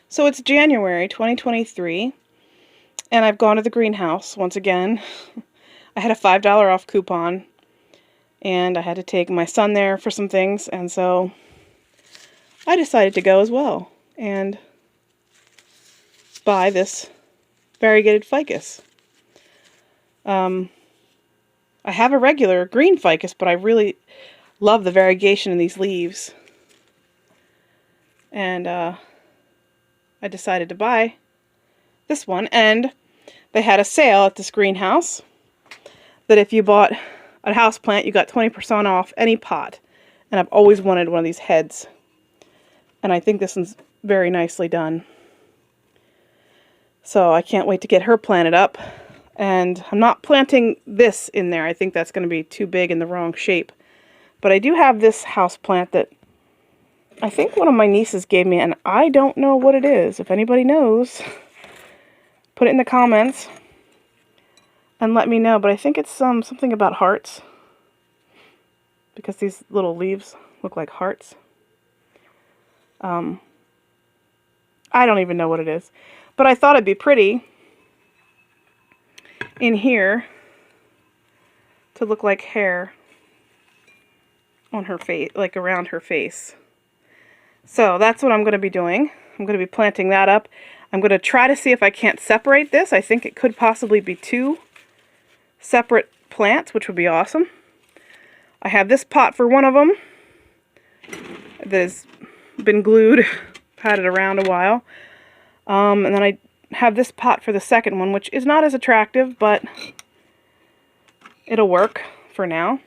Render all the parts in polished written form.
So it's January 2023, and I've gone to the greenhouse once again. I had a $5 off coupon, and I had to take my son there for some things, and so I decided to go as well and buy this variegated ficus. I have a regular green ficus, but I really love the variegation in these leaves. And I decided to buy this one, and they had a sale at this greenhouse that if you bought a house plant, you got 20% off any pot. And I've always wanted one of these heads, and I think this one's very nicely done. So I can't wait to get her planted up. And I'm not planting this in there. I think that's going to be too big in the wrong shape. But I do have this house plant that I think one of my nieces gave me, and I don't know what it is. If anybody knows, put it in the comments and let me know. But I think it's something about hearts, because these little leaves look like hearts. I don't even know what it is. But I thought it'd be pretty in here to look like hair on her face, like around her face. So that's what I'm going to be doing. I'm going to be planting that up. I'm going to try to see if I can't separate this. I think it could possibly be two separate plants, which would be awesome. I have this pot for one of them that has been glued. Had it around a while. And then I have this pot for the second one, which is not as attractive, but it'll work for now.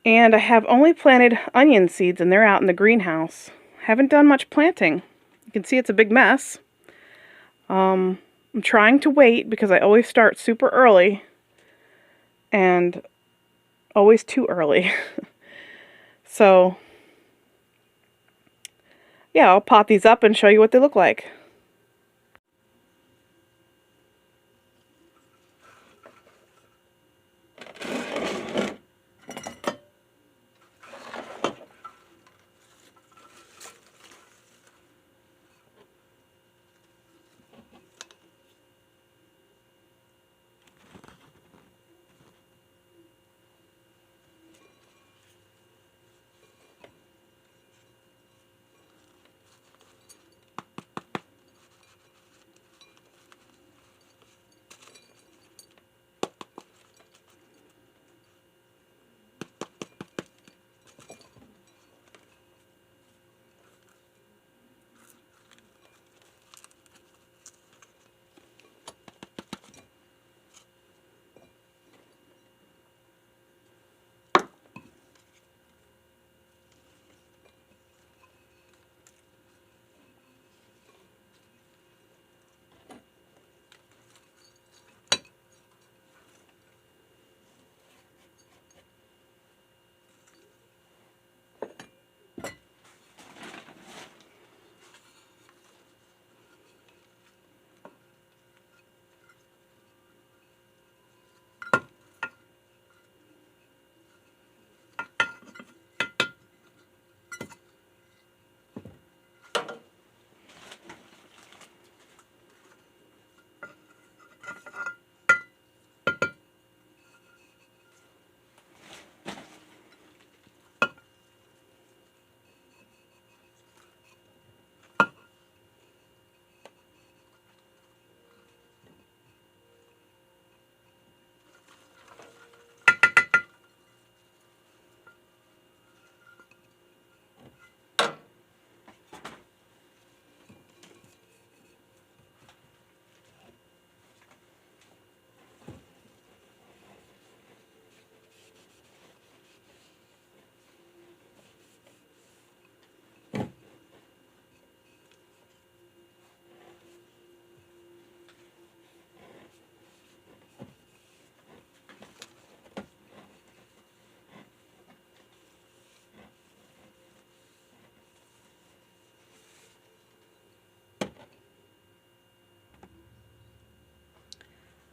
And I have only planted onion seeds, and they're out in the greenhouse. Haven't done much planting. You can see it's a big mess. I'm trying to wait because I always start super early and always too early. So, yeah, I'll pot these up and show you what they look like.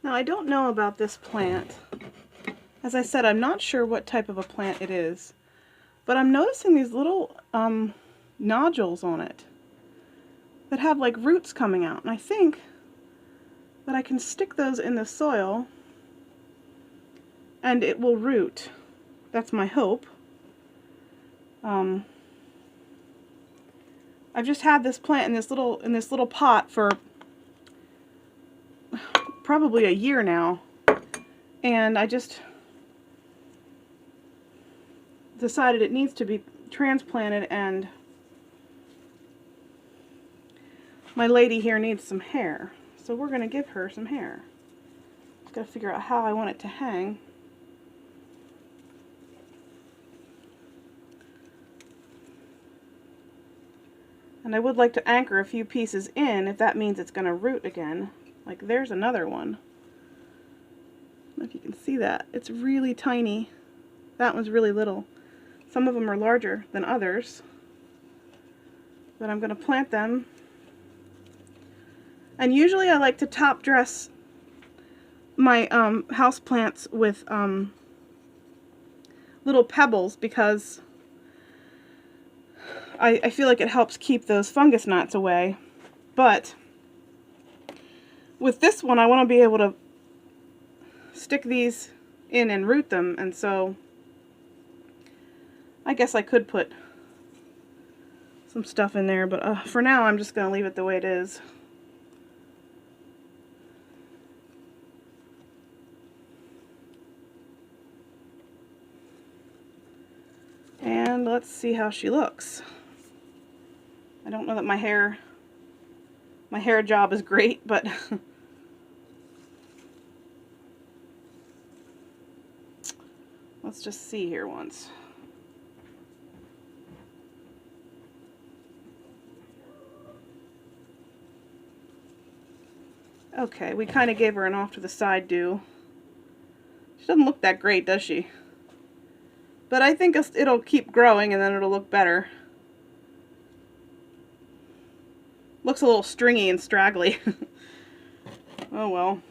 Now, I don't know about this plant. As I said, I'm not sure what type of a plant it is, but I'm noticing these little nodules on it, that have like roots coming out, and I think that I can stick those in the soil and it will root. That's my hope. I've just had this plant in this little pot for probably a year now, and I just decided it needs to be transplanted, and my lady here needs some hair, so we're going to give her some hair. I've got to figure out how I want it to hang. And I would like to anchor a few pieces in if that means it's going to root again. Like there's another one. I don't know if you can see that. It's really tiny. That one's really little. Some of them are larger than others. But I'm going to plant them. And usually I like to top dress my house plants with little pebbles because I feel like it helps keep those fungus gnats away. But with this one, I want to be able to stick these in and root them, and so I guess I could put some stuff in there, but for now I'm just going to leave it the way it is. And let's see how she looks. I don't know that my hair job is great, but let's just see here once. Okay, we kind of gave her an off to the side do. She doesn't look that great, does she? But I think it'll keep growing and then it'll look better. Looks a little stringy and straggly. Oh well.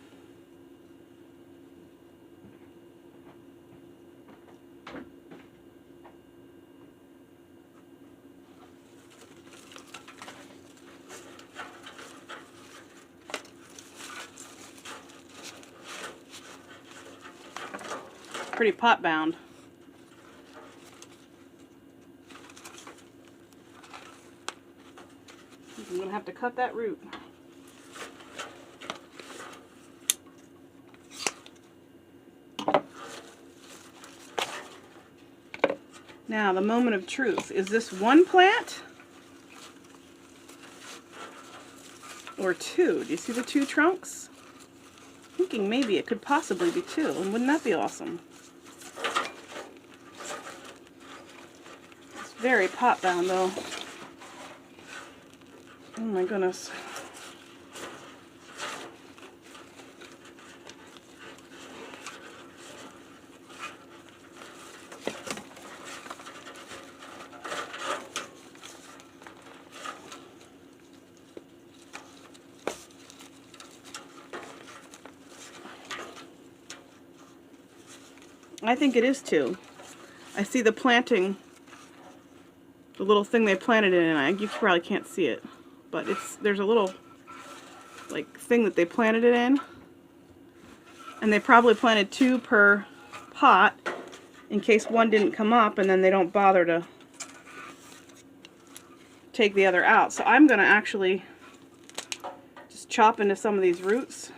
Pretty pot bound. I'm going to have to cut that root. Now, the moment of truth. Is this one plant? Or two? Do you see the two trunks? I'm thinking maybe it could possibly be two. And wouldn't that be awesome? It's very pot bound though. Oh my goodness. I think it is two. I see the planting, the little thing they planted it in, and you probably can't see it. But there's a little like thing that they planted it in, and they probably planted two per pot in case one didn't come up, and then they don't bother to take the other out. So I'm going to actually just chop into some of these roots.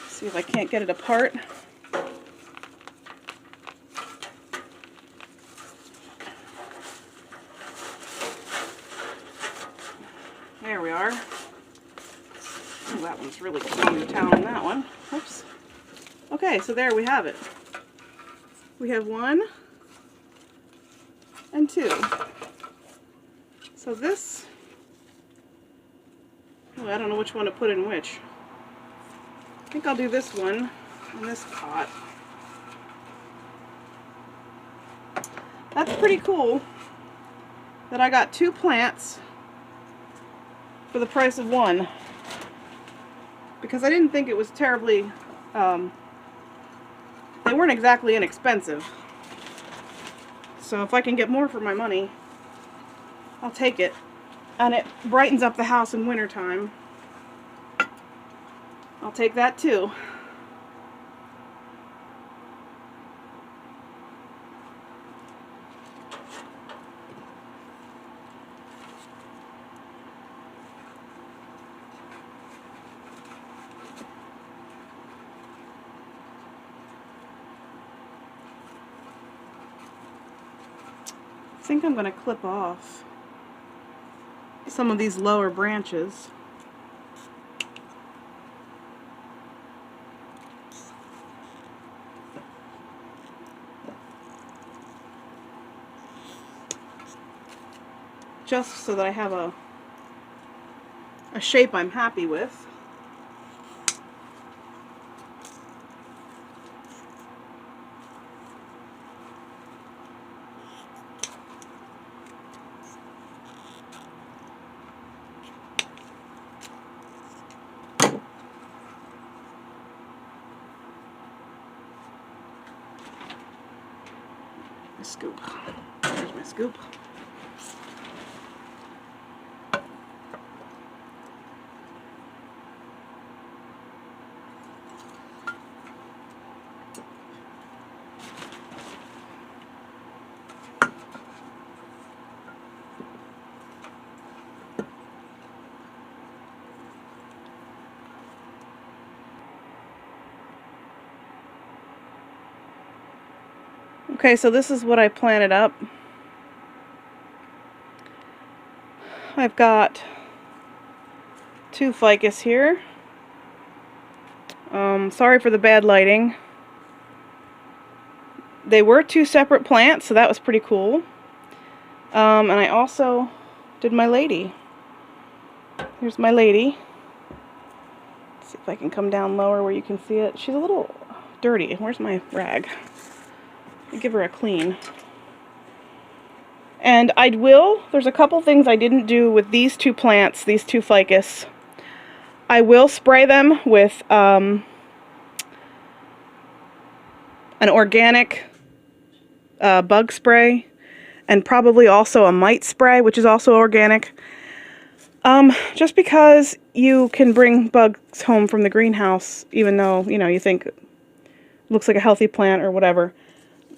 See if I can't get it apart. There we are. Oh, that one's really clean, the towel on that one. Oops. Okay, so there we have it. We have one and two. So this, oh, I don't know which one to put in which. I think I'll do this one in this pot. That's pretty cool that I got two plants for the price of one, because I didn't think it was terribly, they they weren't exactly inexpensive. So if I can get more for my money, I'll take it. And it brightens up the house in wintertime. I'll take that too. I think I'm going to clip off some of these lower branches. Just so that I have a shape I'm happy with. My scoop. There's my scoop. Okay, so this is what I planted up. I've got 2 ficus here. Sorry for the bad lighting. They were 2 separate plants, so that was pretty cool. And I also did my lady. Here's my lady. Let's see if I can come down lower where you can see it. She's a little dirty. Where's my rag? I'll give her a clean. And there's a couple things I didn't do with these 2 plants, these 2 ficus. I will spray them with an organic bug spray, and probably also a mite spray, which is also organic. Just because you can bring bugs home from the greenhouse, even though, you think it looks like a healthy plant or whatever,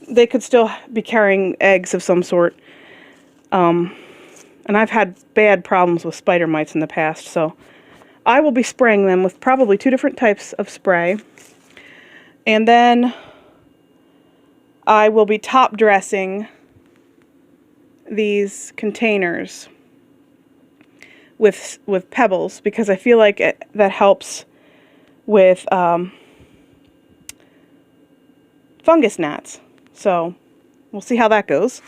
they could still be carrying eggs of some sort. And I've had bad problems with spider mites in the past, so I will be spraying them with probably 2 different types of spray. And then I will be top dressing these containers with pebbles, because I feel like that helps with fungus gnats. So we'll see how that goes.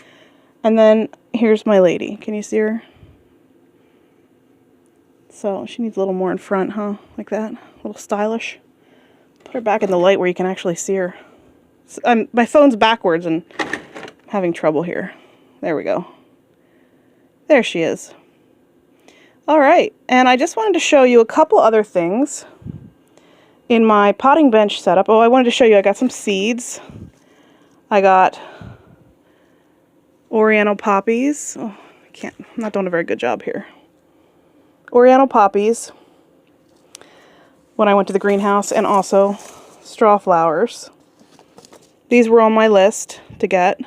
And then here's my lady. Can you see her? So she needs a little more in front, huh? Like that? A little stylish. Put her back in the light where you can actually see her. So, my phone's backwards and I'm having trouble here. There we go. There she is. Alright, and I just wanted to show you a couple other things in my potting bench setup. Oh, I wanted to show you I got some seeds. I got Oriental poppies. Oh, I'm not doing a very good job here. Oriental poppies when I went to the greenhouse, and also straw flowers. These were on my list to get,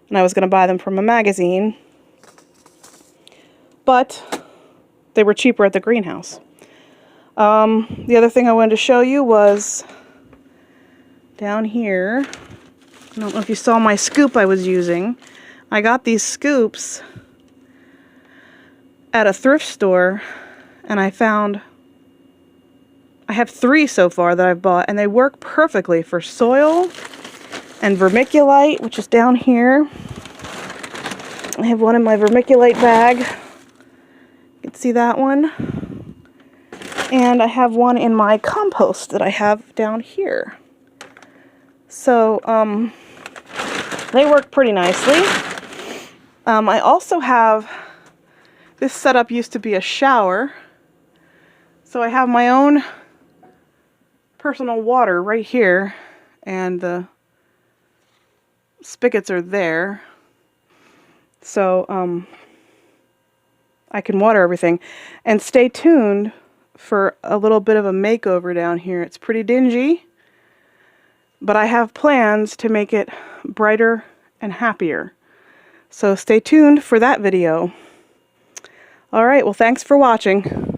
and I was going to buy them from a magazine, but they were cheaper at the greenhouse. The other thing I wanted to show you was down here. I don't know if you saw my scoop I was using. I got these scoops at a thrift store, and I have 3 so far that I've bought, and they work perfectly for soil and vermiculite, which is down here. I have one in my vermiculite bag. You can see that one. And I have one in my compost that I have down here. So, they work pretty nicely. I also have, this setup used to be a shower, so I have my own personal water right here, and the spigots are there. So I can water everything. And stay tuned for a little bit of a makeover down here. It's pretty dingy, but I have plans to make it brighter and happier. So stay tuned for that video. Alright, well, thanks for watching.